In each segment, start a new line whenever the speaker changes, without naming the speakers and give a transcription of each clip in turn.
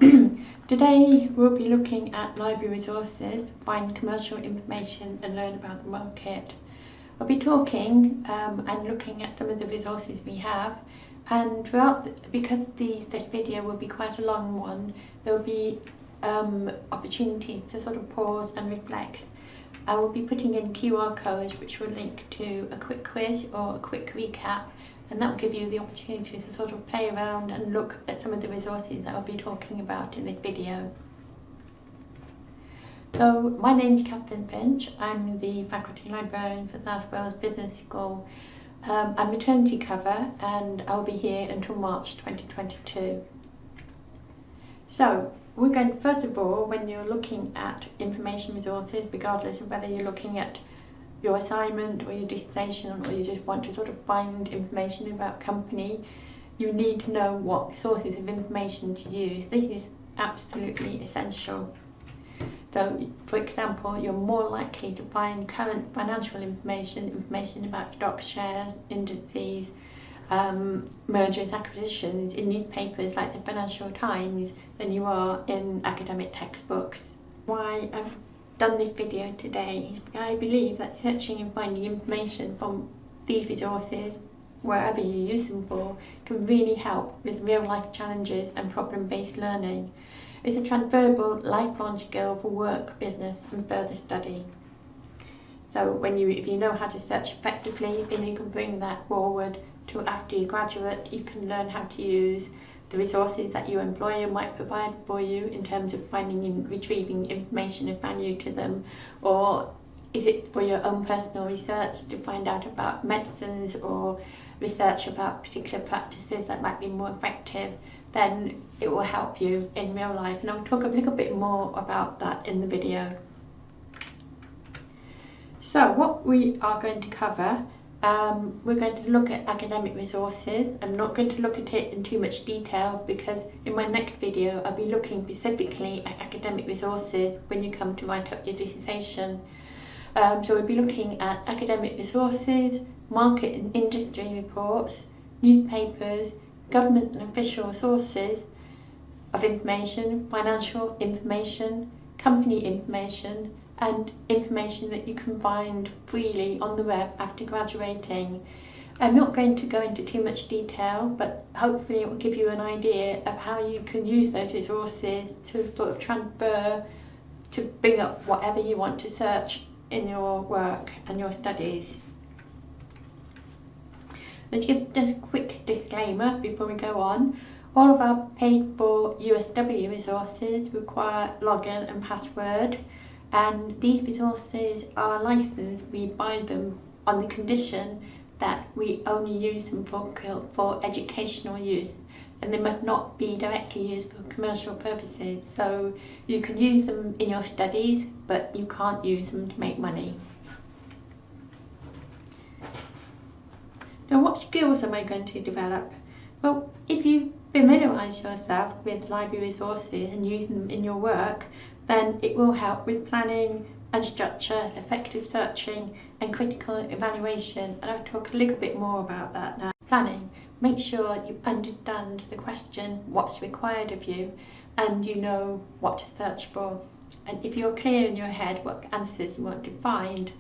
Today we'll be looking at library resources, find commercial information and learn about the market. I'll be talking and looking at some of the resources we have, and because this video will be quite a long one, there will be opportunities to sort of pause and reflect. I will be putting in QR codes which will link to a quick quiz or a quick recap, and that will give you the opportunity to sort of play around and look at some of the resources that I'll be talking about in this video. So my name is Catherine Finch. I'm the faculty librarian for South Wales Business School. I'm maternity cover and I'll be here until March 2022. So we're going to, first of all, when you're looking at information resources, regardless of whether you're looking at your assignment or your dissertation or you just want to sort of find information about company, you need to know what sources of information to use. This is absolutely essential. So, for example, you're more likely to find current financial information about stocks, shares, indices, mergers, acquisitions in newspapers like the Financial Times than you are in academic textbooks. Why I've done this video today is because I believe that searching and finding information from these resources, wherever you use them for, can really help with real life challenges and problem-based learning. It's a transferable lifelong skill for work, business and further study. So if you know how to search effectively, then you can bring that forward to after you graduate. You can learn how to use the resources that your employer might provide for you in terms of finding and retrieving information of value to them, or is it for your own personal research to find out about medicines or research about particular practices that might be more effective, then it will help you in real life, and I'll talk a little bit more about that in the video. So what we are going to cover, we're going to look at academic resources. I'm not going to look at it in too much detail because in my next video I'll be looking specifically at academic resources when you come to write up your dissertation. So we'll be looking at academic resources, market and industry reports, newspapers, government and official sources of information, financial information, company information, and information that you can find freely on the web after graduating. I'm not going to go into too much detail, but hopefully it will give you an idea of how you can use those resources to sort of transfer, to bring up whatever you want to search in your work and your studies. Let's give just a quick disclaimer before we go on. All of our paid for USW resources require login and password, and these resources are licensed. We buy them on the condition that we only use them for educational use, and they must not be directly used for commercial purposes. So you can use them in your studies, but you can't use them to make money. Now, what skills am I going to develop? Well, if you familiarise yourself with library resources and use them in your work, then it will help with planning and structure, effective searching and critical evaluation, and I'll talk a little bit more about that now. Planning. Make sure you understand the question, what's required of you, and you know what to search for. And if you're clear in your head what answers you want to find,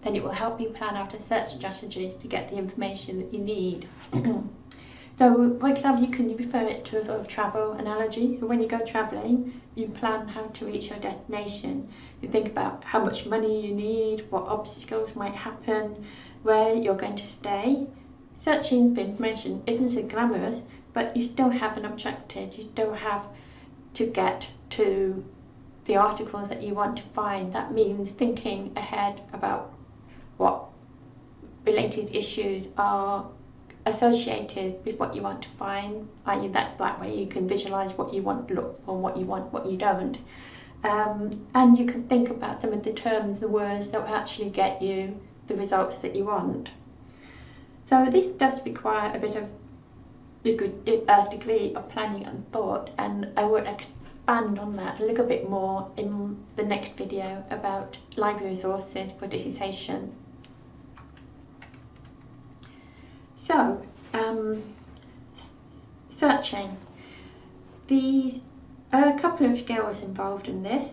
then it will help you plan out a search strategy to get the information that you need. So, for example, you can refer it to a sort of travel analogy. So when you go travelling, you plan how to reach your destination. You think about how much money you need, what obstacles might happen, where you're going to stay. Searching for information isn't so glamorous, but you still have an objective. You still have to get to the articles that you want to find. That means thinking ahead about what related issues are associated with what you want to find, i.e. that way you can visualise what you want to look for, what you don't, and you can think about some of the terms, the words that will actually get you the results that you want. So this does require a bit of a good degree of planning and thought, and I would expand on that a little bit more in the next video about library resources for dissertation. So, searching. These A couple of skills involved in this.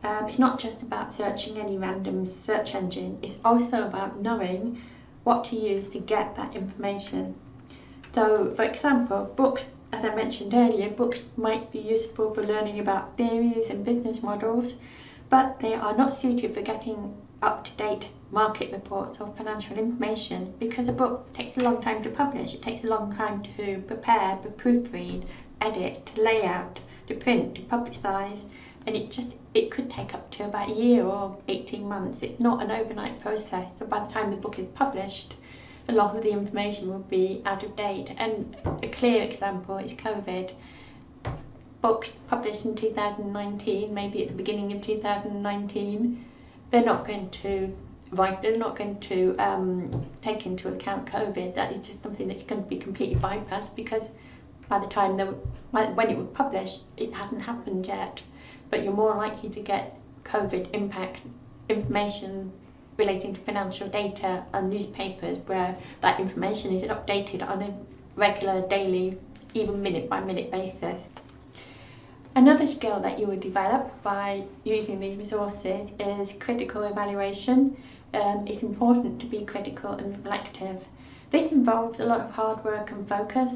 It's not just about searching any random search engine, it's also about knowing what to use to get that information. So, for example, books, as I mentioned earlier, books might be useful for learning about theories and business models, but they are not suited for getting up-to-date market reports or financial information because a book takes a long time to publish. It takes a long time to prepare, to proofread, edit, to lay out, to print, to publicise, and it could take up to about a year or 18 months. It's not an overnight process, so by the time the book is published, a lot of the information will be out of date. And a clear example is COVID. Books published in 2019, maybe at the beginning of 2019, they're not going to take into account COVID. That is just something that's going to be completely bypassed because by the time when it was published, it hadn't happened yet. But you're more likely to get COVID impact information relating to financial data and newspapers, where that information is updated on a regular, daily, even minute-by-minute basis. Another skill that you will develop by using these resources is critical evaluation. It's important to be critical and reflective. This involves a lot of hard work and focus.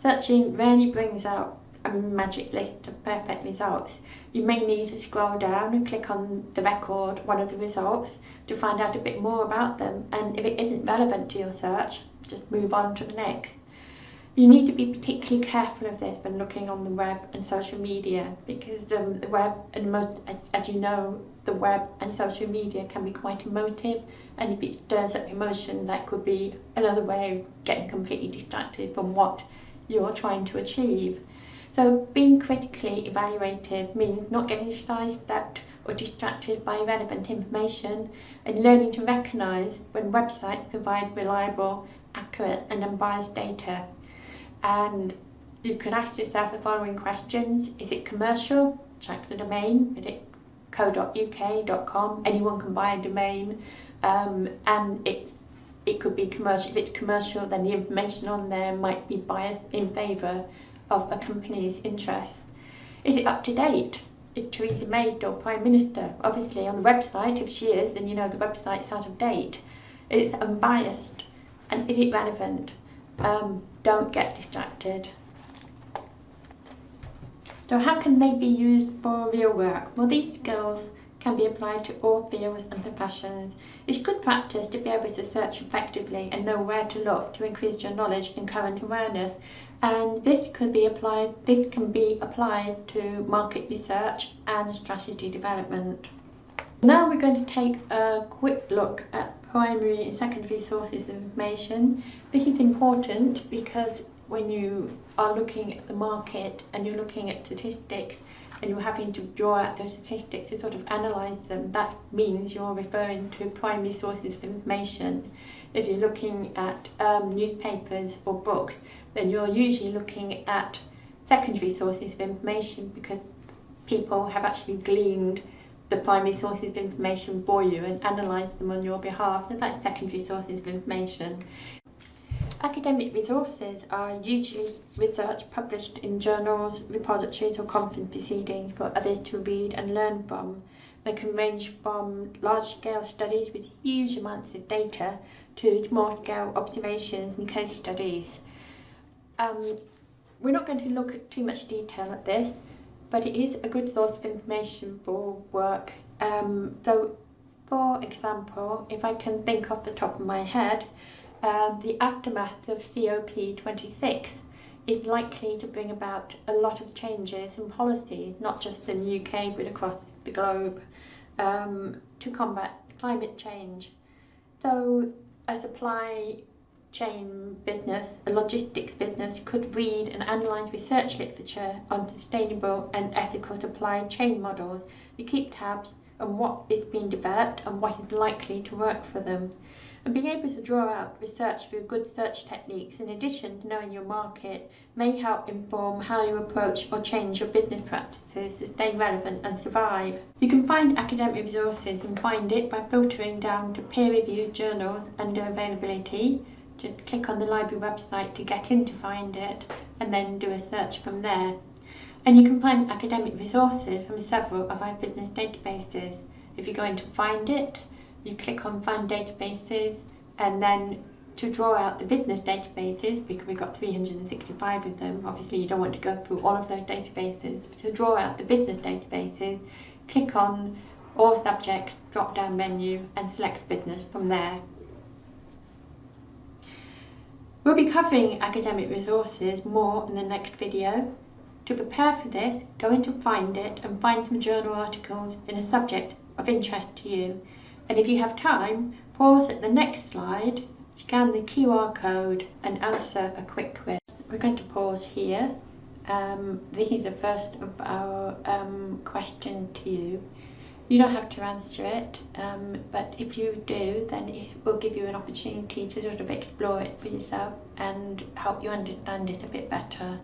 Searching rarely brings out a magic list of perfect results. You may need to scroll down and click on the record, one of the results, to find out a bit more about them, and if it isn't relevant to your search, just move on to the next. You need to be particularly careful of this when looking on the web and social media, because the web and as you know, the web and social media can be quite emotive, and if it stirs up emotion, that could be another way of getting completely distracted from what you're trying to achieve. So being critically evaluative means not getting sidestepped or distracted by irrelevant information, and learning to recognise when websites provide reliable, accurate and unbiased data. And you can ask yourself the following questions. Is it commercial? Check the domain. Is it co.uk.com? Anyone can buy a domain, and it could be commercial. If it's commercial, then the information on there might be biased in favour of a company's interests. Is it up to date? Is Theresa May still Prime Minister? Obviously on the website, if she is, then you know the website's out of date. Is it unbiased? And is it relevant? Don't get distracted. So how can they be used for real work? Well, these skills can be applied to all fields and professions. It's good practice to be able to search effectively and know where to look to increase your knowledge and current awareness. And this can be applied to market research and strategy development. Now we're going to take a quick look at primary and secondary sources of information. This is important because when you are looking at the market and you're looking at statistics and you're having to draw out those statistics to sort of analyse them, that means you're referring to primary sources of information. If you're looking at newspapers or books, then you're usually looking at secondary sources of information because people have actually gleaned the primary sources of information for you and analysed them on your behalf. So that's secondary sources of information. Academic resources are usually research published in journals, repositories or conference proceedings for others to read and learn from. They can range from large-scale studies with huge amounts of data to small-scale observations and case studies. We're not going to look at too much detail at this, but it is a good source of information for work. So, for example, if I can think off the top of my head, the aftermath of COP26 is likely to bring about a lot of changes in policies, not just in the UK but across the globe, to combat climate change. So a supply chain business, a logistics business, could read and analyse research literature on sustainable and ethical supply chain models to keep tabs on what is being developed and what is likely to work for them. And being able to draw out research through good search techniques, in addition to knowing your market, may help inform how you approach or change your business practices to stay relevant and survive. You can find academic resources and find it by filtering down to peer-reviewed journals under availability. Just click on the library website to get in to find it and then do a search from there. And you can find academic resources from several of our business databases. If you go into Find It, you click on Find Databases, and then to draw out the business databases, because we've got 365 of them, obviously you don't want to go through all of those databases. To draw out the business databases, click on All Subjects drop-down menu and select Business from there. We'll be covering academic resources more in the next video. To prepare for this, go into Find It and find some journal articles in a subject of interest to you. And if you have time, pause at the next slide, scan the QR code and answer a quick quiz. We're going to pause here. This is the first of our questions to you. You don't have to answer it, but if you do, then it will give you an opportunity to sort of explore it for yourself and help you understand it a bit better.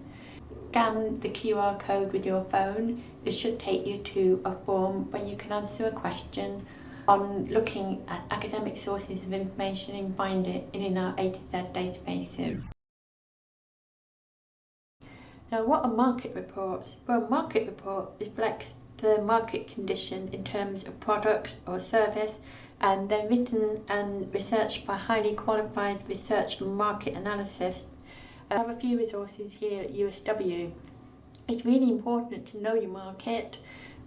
Scan the QR code with your phone. It should take you to a form where you can answer a question on looking at academic sources of information and find it in our A to Z databases. Now, what are market reports? Well, a market report reflects the market condition in terms of products or service, and they're written and researched by highly qualified research and market analysis. I have a few resources here at USW. It's really important to know your market,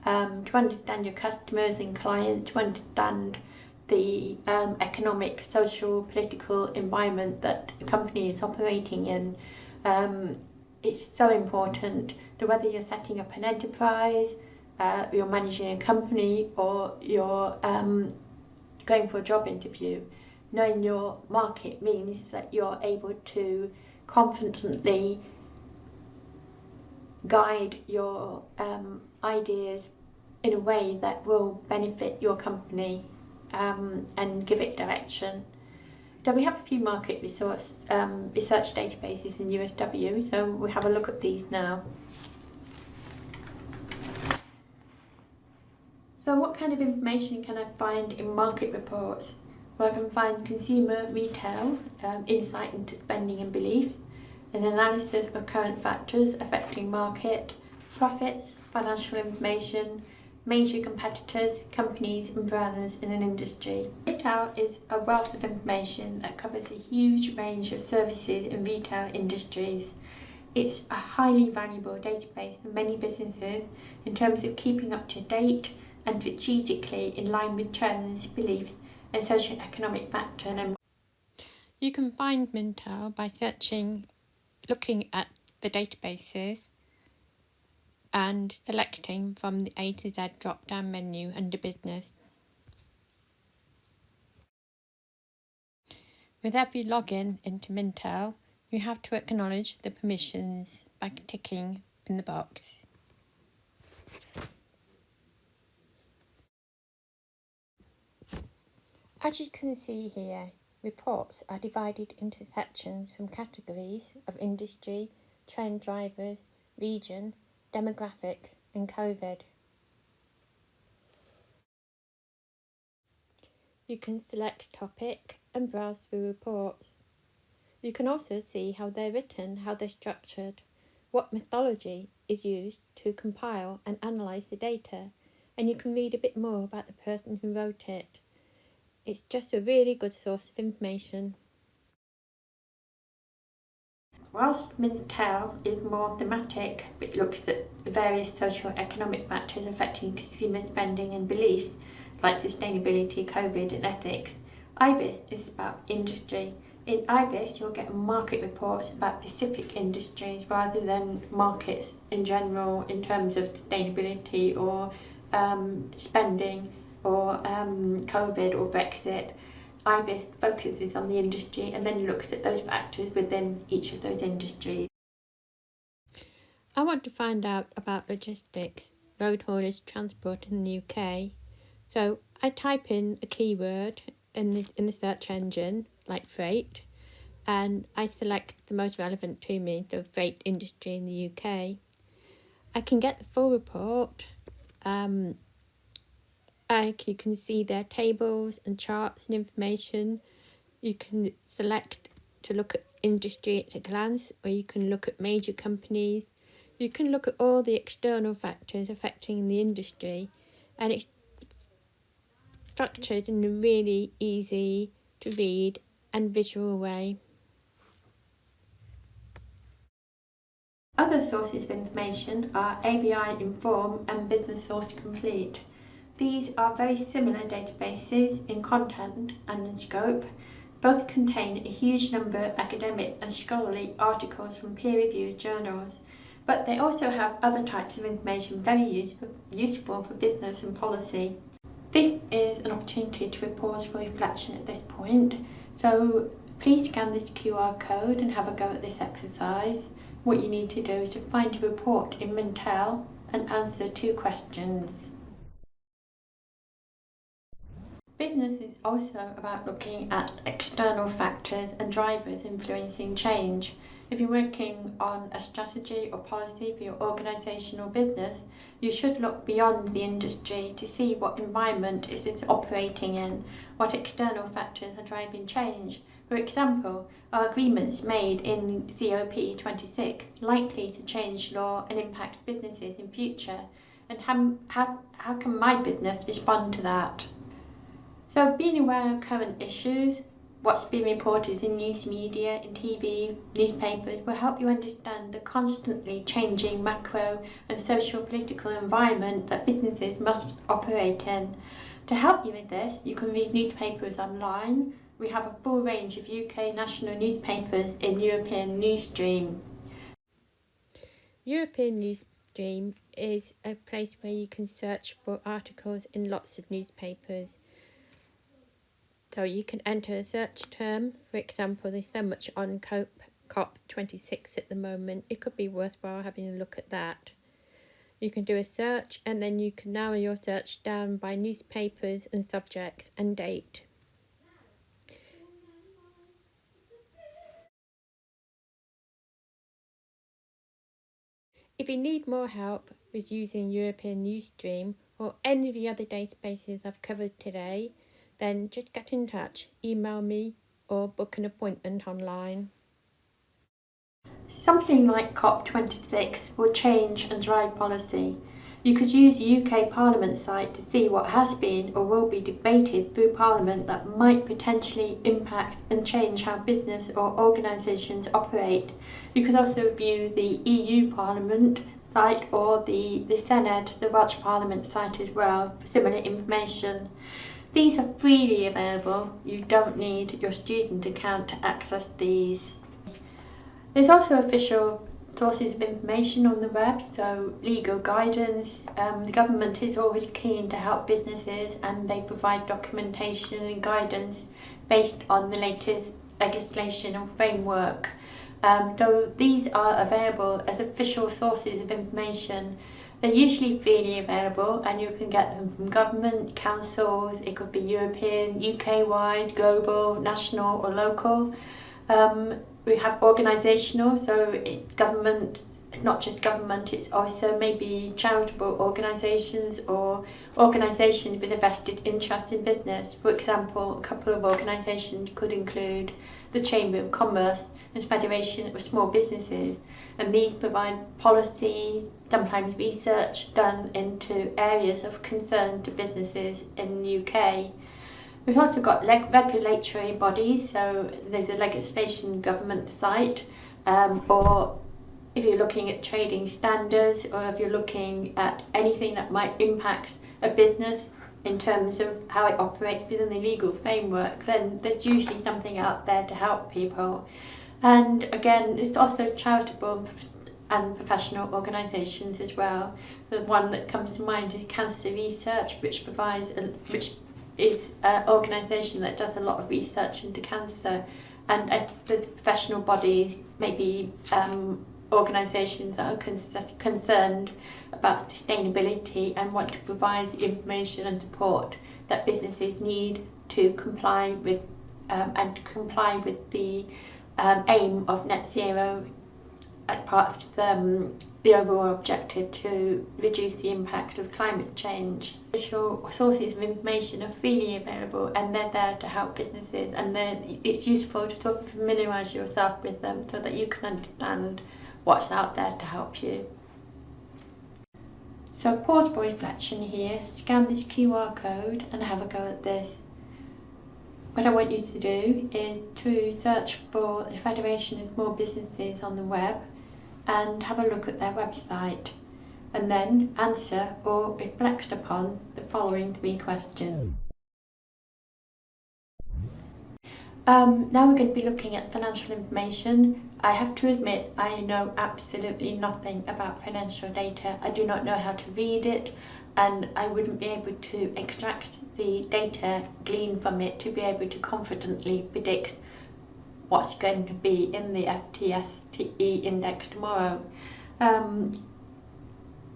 to understand your customers and clients, to understand the economic, social, political environment that a company is operating in. It's so important that whether you're setting up an enterprise, you're managing a company, or you're going for a job interview, knowing your market means that you're able to confidently guide your ideas in a way that will benefit your company and give it direction. So we have a few market research databases in USW, so we'll have a look at these now. So what kind of information can I find in market reports? Well, I can find consumer retail, insight into spending and beliefs, an analysis of current factors affecting market, profits, financial information, major competitors, companies and brands in an industry. Retail is a wealth of information that covers a huge range of services in retail industries. It's a highly valuable database for many businesses in terms of keeping up to date and strategically in line with trends, beliefs and socio-economic factors. You can find Mintel by looking at the databases and selecting from the A to Z drop-down menu under Business. With every login into Mintel, you have to acknowledge the permissions by ticking in the box. As you can see here, reports are divided into sections from categories of industry, trend drivers, region, demographics and COVID. You can select topic and browse through reports. You can also see how they're written, how they're structured, what methodology is used to compile and analyse the data, and you can read a bit more about the person who wrote it. It's just a really good source of information. Whilst Mintel is more thematic, it looks at the various socio-economic factors affecting consumer spending and beliefs, like sustainability, COVID and ethics. IBIS is about industry. In IBIS, you'll get market reports about specific industries rather than markets in general in terms of sustainability or spending or COVID or Brexit. IBIS focuses on the industry and then looks at those factors within each of those industries. I want to find out about logistics, road haulage transport in the UK. So I type in a keyword in the search engine, like freight, and I select the most relevant to me, the freight industry in the UK. I can get the full report. You can see their tables and charts and information. You can select to look at industry at a glance, or you can look at major companies.
You can look at all the external factors affecting the industry, and it's structured in a really easy to read and visual way.
Other sources of information are ABI Inform and Business Source Complete. These are very similar databases in content and in scope. Both contain a huge number of academic and scholarly articles from peer-reviewed journals, but they also have other types of information very useful for business and policy. This is an opportunity to pause for reflection at this point, so please scan this QR code and have a go at this exercise. What you need to do is to find a report in Mintel and answer 2 questions. Business is also about looking at external factors and drivers influencing change. If you're working on a strategy or policy for your organisation or business, you should look beyond the industry to see what environment it is operating in, what external factors are driving change. For example, are agreements made in COP26 likely to change law and impact businesses in future? And how can my business respond to that? So being aware of current issues, what's being reported in news media, in TV, newspapers, will help you understand the constantly changing macro and social political environment that businesses must operate in. To help you with this, you can read newspapers online. We have a full range of UK national newspapers in European Newsstream.
European Newsstream is a place where you can search for articles in lots of newspapers. So you can enter a search term. For example, there's so much on COP26 at the moment. It could be worthwhile having a look at that. You can do a search and then you can narrow your search down by newspapers and subjects and date. If you need more help with using European Newsstream or any of the other databases I've covered today, then just get in touch, email me or book an appointment online.
Something like COP26 will change and drive policy. You could use the UK Parliament site to see what has been or will be debated through Parliament that might potentially impact and change how business or organisations operate. You could also view the EU Parliament site or the Senate, the Welsh Parliament site as well for similar information. These are freely available. You don't need your student account to access these. There's also official sources of information on the web, so legal guidance. The government is always keen to help businesses and they provide documentation and guidance based on the latest legislation and framework. So these are available as official sources of information. They're usually freely available and you can get them from government, councils, it could be European, UK-wide, global, national or local. We have organisational, so it's government, it's not just government, it's also maybe charitable organisations or organisations with a vested interest in business. For example, a couple of organisations could include the Chamber of Commerce and Federation of Small Businesses, and these provide policy, sometimes research done into areas of concern to businesses in the UK. We've also got regulatory bodies, so there's a legislation government site, or if you're looking at trading standards, or if you're looking at anything that might impact a business in terms of how it operates within the legal framework, then there's usually something out there to help people. And again, it's also charitable and professional organisations as well. The one that comes to mind is Cancer Research, which is an organisation that does a lot of research into cancer, and the professional bodies, maybe organisations that are concerned about sustainability and want to provide the information and support that businesses need to comply with the aim of net zero as part of the overall objective to reduce the impact of climate change. Official sources of information are freely available and they're there to help businesses, and it's useful to sort of familiarise yourself with them so that you can understand what's out there to help you. So pause for reflection here, scan this QR code and have a go at this. What I want you to do is to search for the Federation of Small Businesses on the web and have a look at their website, and then answer or reflect upon the following 3 questions. Now we're going to be looking at financial information. I have to admit I know absolutely nothing about financial data. I do not know how to read it, and I wouldn't be able to extract the data gleaned from it to be able to confidently predict what's going to be in the FTSE index tomorrow.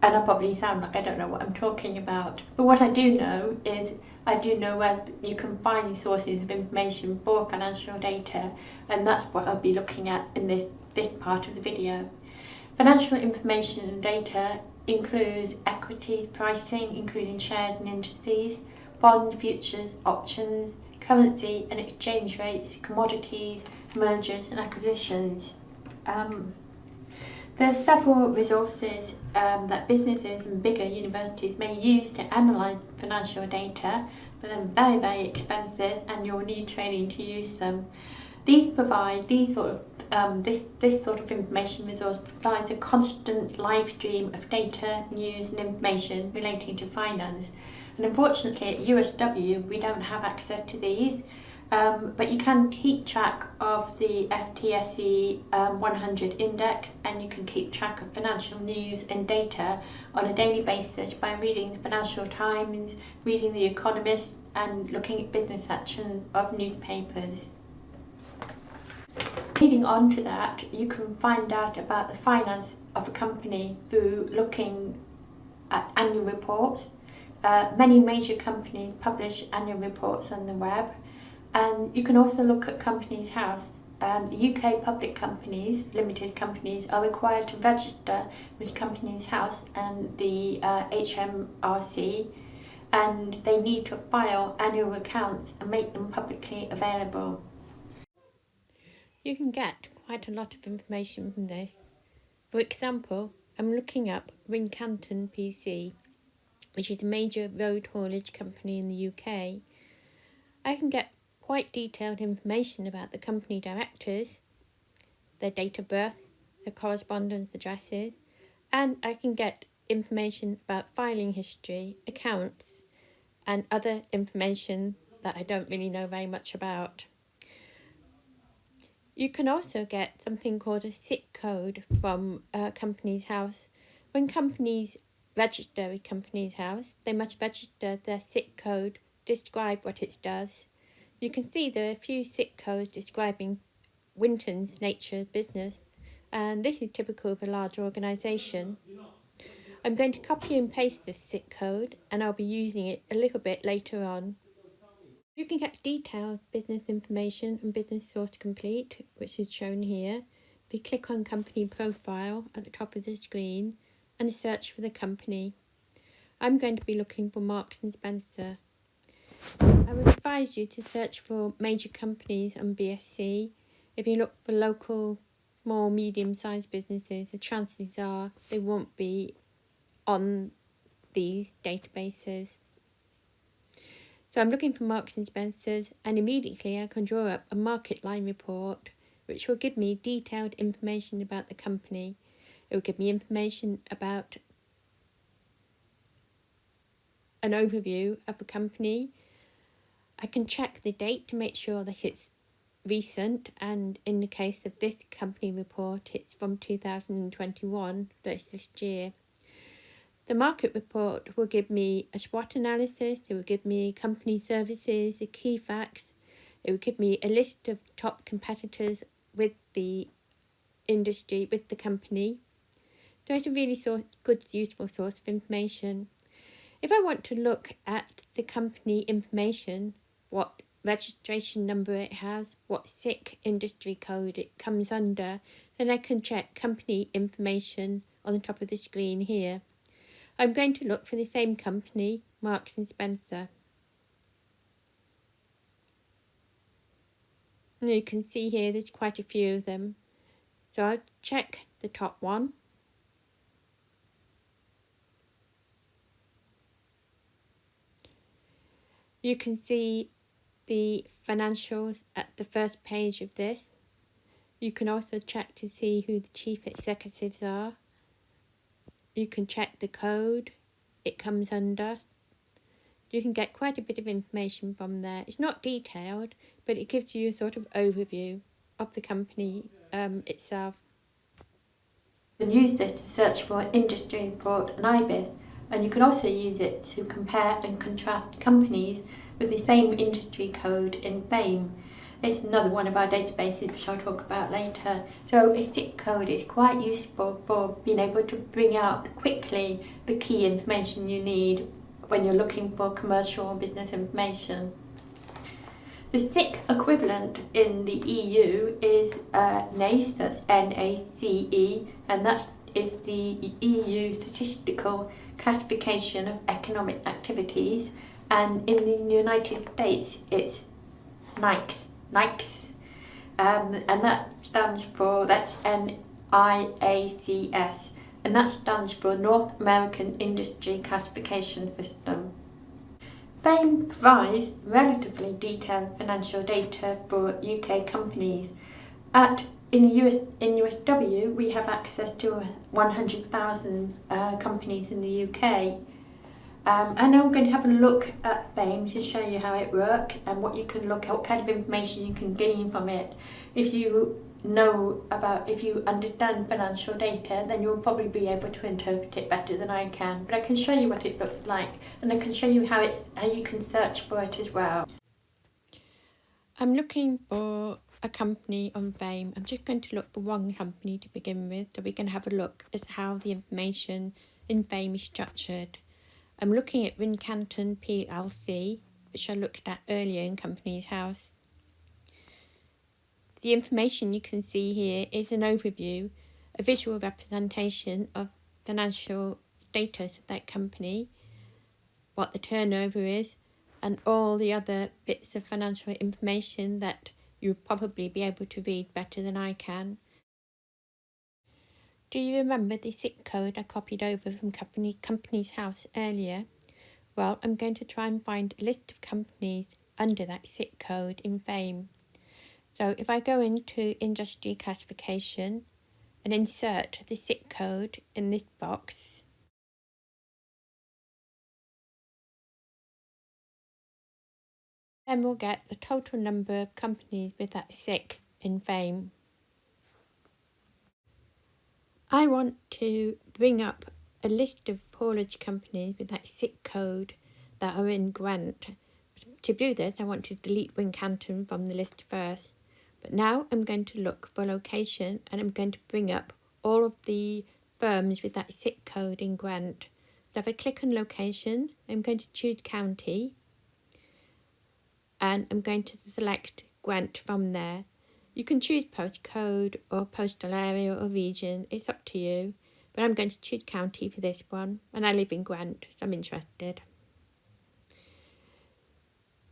And I probably sound like I don't know what I'm talking about. But what I do know is I do know where you can find sources of information for financial data, and that's what I'll be looking at in this part of the video. Financial information and data includes equities pricing, including shares and indices, bond futures, options, currency and exchange rates, commodities, mergers and acquisitions. There's several resources that businesses and bigger universities may use to analyse financial data, but they're very, very expensive and you'll need training to use them. This sort of information resource provides a constant live stream of data, news and information relating to finance. And unfortunately at USW we don't have access to these. But you can keep track of the FTSE 100 index, and you can keep track of financial news and data on a daily basis by reading the Financial Times, reading The Economist and looking at business sections of newspapers. Leading on to that, you can find out about the finance of a company through looking at annual reports. Many major companies publish annual reports on the web. And you can also look at Companies House. The UK public companies, limited companies, are required to register with Companies House and the HMRC, and they need to file annual accounts and make them publicly available.
You can get quite a lot of information from this. For example, I'm looking up Wincanton PC, which is a major road haulage company in the UK. I can get quite detailed information about the company directors, their date of birth, their correspondence addresses, and I can get information about filing history, accounts, and other information that I don't really know very much about. You can also get something called a SIC code from Companies House. When companies register with Companies House, they must register their SIC code, describe what it does. You can see there are a few SIC codes describing Winton's nature of business, and this is typical of a large organisation. I'm going to copy and paste this SIC code, and I'll be using it a little bit later on. You can get detailed business information and business source complete, which is shown here. If you click on company profile at the top of the screen and search for the company, I'm going to be looking for Marks and Spencer. I would advise you to search for major companies on BSc. If you look for local, small, medium-sized businesses, the chances are they won't be on these databases. So I'm looking for Marks and Spencer's, and immediately I can draw up a market line report which will give me detailed information about the company. It will give me information about an overview of the company. I can check the date to make sure that it's recent, and in the case of this company report it's from 2021, that's this year. The market report will give me a SWOT analysis, it will give me company services, the key facts, it will give me a list of top competitors with the industry, with the company. So it's a really good, useful source of information. If I want to look at the company information, what registration number it has, what SIC industry code it comes under, then I can check company information on the top of the screen here. I'm going to look for the same company, Marks and Spencer. And you can see here there's quite a few of them. So I'll check the top one. You can see the financials at the first page of this. You can also check to see who the chief executives are. You can check the code it comes under. You can get quite a bit of information from there. It's not detailed, but it gives you a sort of overview of the company itself.
You can use this to search for an industry report and IBIS, and you can also use it to compare and contrast companies with the same industry code in BAME. It's another one of our databases which I'll talk about later. So a SIC code is quite useful for being able to bring out quickly the key information you need when you're looking for commercial or business information. The SIC equivalent in the EU is NACE, that's NACE, and that is the EU Statistical Classification of Economic Activities, and in the United States it's NICE, and that stands for, that's NIACS, and that stands for North American Industry Classification System. BAME provides relatively detailed financial data for UK companies. In USW, we have access to 100,000 companies in the UK. And I'm going to have a look at BAME to show you how it works and what you can look at, what kind of information you can glean from it. If you understand financial data, then you'll probably be able to interpret it better than I can. But I can show you what it looks like, and I can show you how you can search for it as well.
I'm looking for a company on BAME. I'm just going to look for one company to begin with, so we can have a look at how the information in BAME is structured. I'm looking at Wincanton PLC, which I looked at earlier in Companies House. The information you can see here is an overview, a visual representation of financial status of that company, what the turnover is, and all the other bits of financial information that you'll probably be able to read better than I can. Do you remember the SIC code I copied over from Companies House earlier? Well, I'm going to try and find a list of companies under that SIC code in BAME. So if I go into Industry Classification and insert the SIC code in this box, then we'll get the total number of companies with that SIC in BAME. I want to bring up a list of haulage companies with that SIC code that are in Gwent. To do this, I want to delete Wincanton from the list first. But now I'm going to look for location, and I'm going to bring up all of the firms with that SIC code in Gwent. So if I click on location, I'm going to choose county, and I'm going to select Gwent from there. You can choose postcode or postal area or region, it's up to you, but I'm going to choose county for this one, and I live in Gwent, so I'm interested.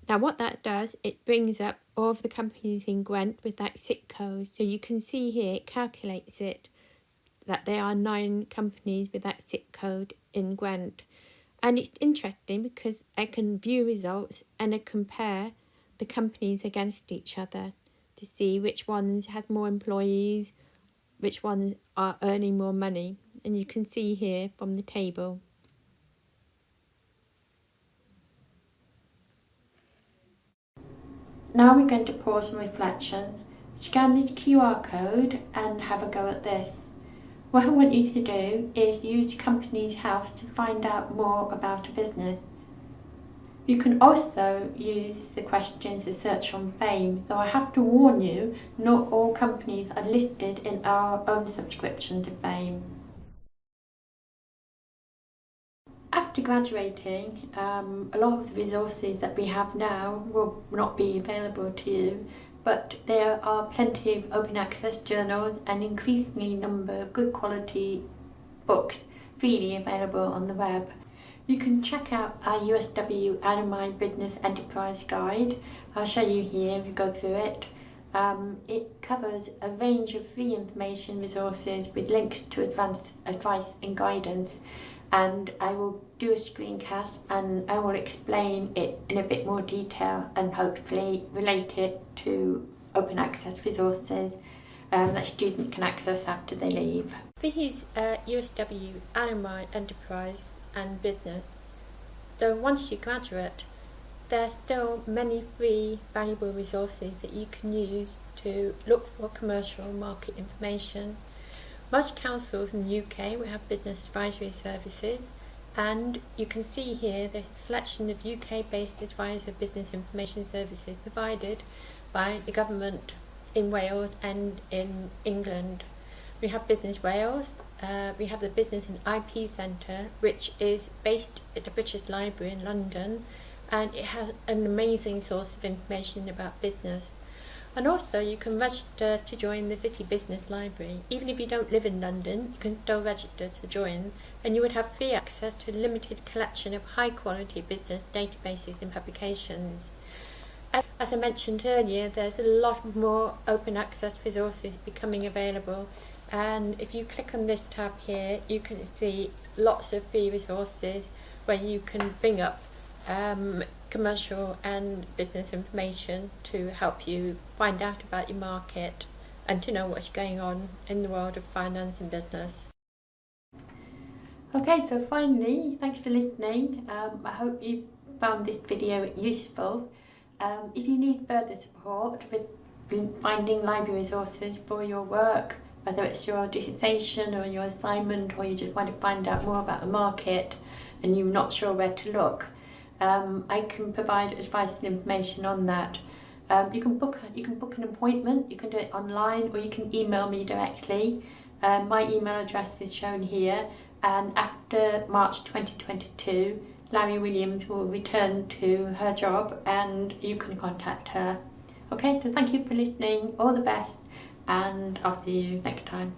Now what that does, it brings up all of the companies in Gwent with that SIC code, so you can see here it calculates it, that there are 9 companies with that SIC code in Gwent. And it's interesting because I can view results and I compare the companies against each other to see which ones has more employees, which ones are earning more money. And you can see here from the table.
Now we're going to pause and reflection, scan this QR code and have a go at this. What I want you to do is use Companies House to find out more about a business. You can also use the questions to search on BAME, though I have to warn you, not all companies are listed in our own subscription to BAME. After graduating, a lot of the resources that we have now will not be available to you, but there are plenty of open access journals and increasingly number of good quality books freely available on the web. You can check out our USW Alumni Business Enterprise Guide. I'll show you here if you go through it. It covers a range of free information resources with links to advanced advice and guidance. and I will do a screencast and I will explain it in a bit more detail and hopefully relate it to open access resources that students can access after they leave.
These USW alumni enterprise and business, though once you graduate, there are still many free valuable resources that you can use to look for commercial market information. Most councils in the UK will have business advisory services, and you can see here the selection of UK-based advisor business information services provided by the government in Wales and in England. We have Business Wales, we have the Business and IP Centre, which is based at the British Library in London, and it has an amazing source of information about business. And also you can register to join the City Business Library. Even if you don't live in London, you can still register to join, and you would have free access to a limited collection of high quality business databases and publications. As I mentioned earlier, there's a lot more open access resources becoming available, and if you click on this tab here, you can see lots of free resources where you can bring up commercial and business information to help you find out about your market and to know what's going on in the world of finance and business.
Okay, so finally, thanks for listening. I hope you found this video useful. If you need further support with finding library resources for your work, whether it's your dissertation or your assignment, or you just want to find out more about the market and you're not sure where to look, I can provide advice and information on that. You can book an appointment. You can do it online, or you can email me directly. My email address is shown here, and after March 2022, Larry Williams will return to her job and you can contact her. Okay, so thank you for listening, all the best, and I'll see you next time.